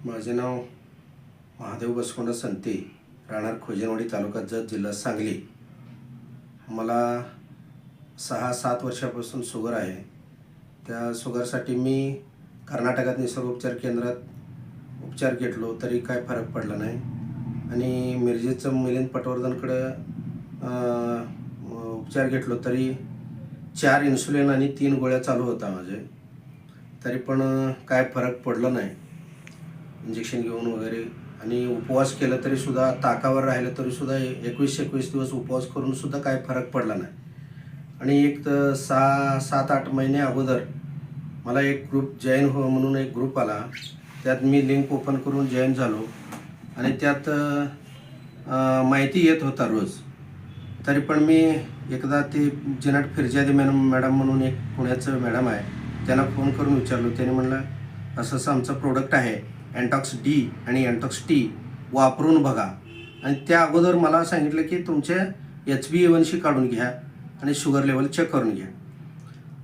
माझे नाव महादेव बसवंत संते, राहणार खोजनवाडी, तालुका जत, जिल्हा सांगली. मला 6-7 वर्षापासून शुगर आहे. त्या शुगरसाठी मी कर्नाटकात निसर्ग उपचार केंद्रात उपचार घेतलो तरी काय फरक पडला नाही. आणि मिरजेचं मिलिंद पटवर्धनकडं उपचार घेतलो तरी 4 इन्सुलिन आणि 3 गोळ्या चालू होता माझे, तरी पण काय फरक पडला नाही. इंजेक्शन घेऊन वगैरे आणि उपवास केला तरी सुद्धा, ताकावर राहिलं तरी सुद्धा 21 दिवस उपवास करून सुद्धा काय फरक पडला नाही. आणि एक 6-7-8 महिने अगोदर मला एक ग्रुप जॉईन हो म्हणून एक ग्रुप आला. त्यात मी लिंक ओपन करून जॉईन झालो आणि त्यात माहिती येत होता रोज. तरी पण मी एकदा ते जिनाट फिरजादी मॅडम म्हणून एक पुण्याचं मॅडम आहे, त्यांना फोन करून विचारलो. त्याने म्हणलं असं असं आमचं प्रोडक्ट आहे एंटॉक्स डी आणि एंटॉक्स टी, वापरून बघा. आणि त्या अगोदर मला सांगितलं की तुमचे HbA1c काढून घ्या आणि शुगर लेवल चेक करून घ्या.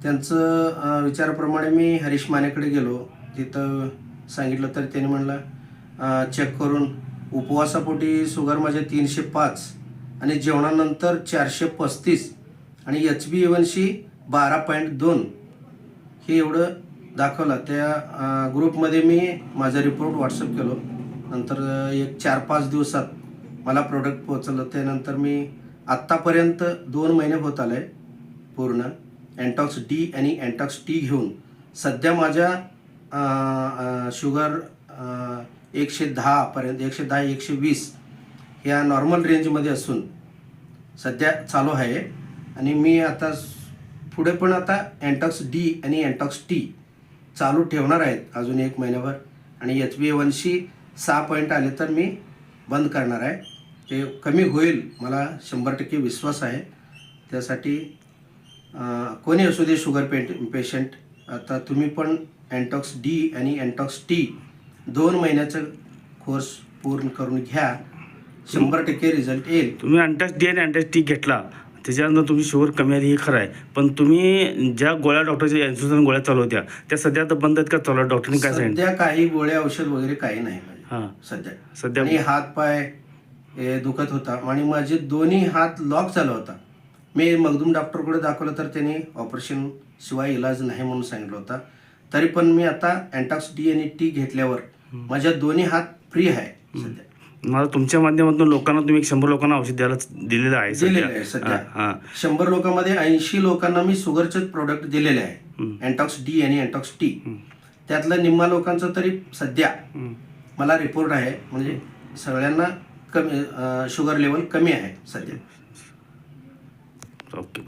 त्यांचं विचाराप्रमाणे मी हरीश मानेकडे गेलो. तिथं सांगितलं तर त्याने म्हणलं चेक करून उपवासापोटी शुगर माझे 305 आणि जेवणानंतर 435 आणि HbA1c 12.2 हे एवढं दाखवलं. त्या ग्रुपमध्ये मी माझा रिपोर्ट व्हॉट्सअप केलो. नंतर एक 4-5 दिवसात मला प्रोडक्ट पोहोचलं. त्यानंतर मी आत्तापर्यंत 2 महिने होत आले पूर्ण एंटॉक्स डी आणि एंटॉक्स टी घेऊन. सध्या माझ्या शुगर 110 पर्यंत, 110-120 ह्या नॉर्मल रेंजमध्ये असून सध्या चालू आहे. आणि मी आता पुढे पण आता एंटॉक्स डी आणि एंटॉक्स टी चालू ठेवणार आहेत अजून 1 महिन्याभर. आणि HbA1c 6 पॉईंट आले तर मी बंद करणार आहे. ते कमी होईल, मला 100% विश्वास आहे. त्यासाठी कोणी असू दे शुगर पेशंट, आता तुम्ही पण एंटॉक्स डी आणि एंटॉक्स टी 2 महिन्याचं कोर्स पूर्ण करून घ्या, 100% रिझल्ट येईल. तुम्ही एंटॉक्स डी आणि एंटॉक्स टी घेतला, त्याच्यानंतर तुमची शुगर कमी आली हे खरं आहे. पण तुम्ही ज्या गोळ्या डॉक्टरच्या इन्सुलिन गोळ्या चालू होत्या त्या सध्या आता बंद आहेत का चालू? डॉक्टरने काय सांगितलं? सध्या काही गोळ्या औषध वगैरे काही नाही सध्या. आणि हात पाय दुखत होता आणि माझे दोन्ही हात लॉक झाला होता. मी मगदूम डॉक्टरकडे दाखवलं तर त्यांनी ऑपरेशन शिवाय इलाज नाही म्हणून सांगितलं होता. तरी पण मी आता एंटॉक्स डी आणि टी घेतल्यावर माझ्या दोन्ही हात फ्री आहे सध्या. मला तुमच्या माध्यमातून लोकांना तुम्ही 100 लोकांना औषध दिलेलं आहे सध्या. 100 लोकांमध्ये 80 लोकांना मी शुगरचे प्रोडक्ट दिलेले आहे, एंटॉक्स डी आणि एंटॉक्स टी. त्यातलं निम्मा लोकांचं तरी सध्या मला रिपोर्ट आहे, म्हणजे सगळ्यांना कमी शुगर लेवल कमी आहे सध्या. ओके.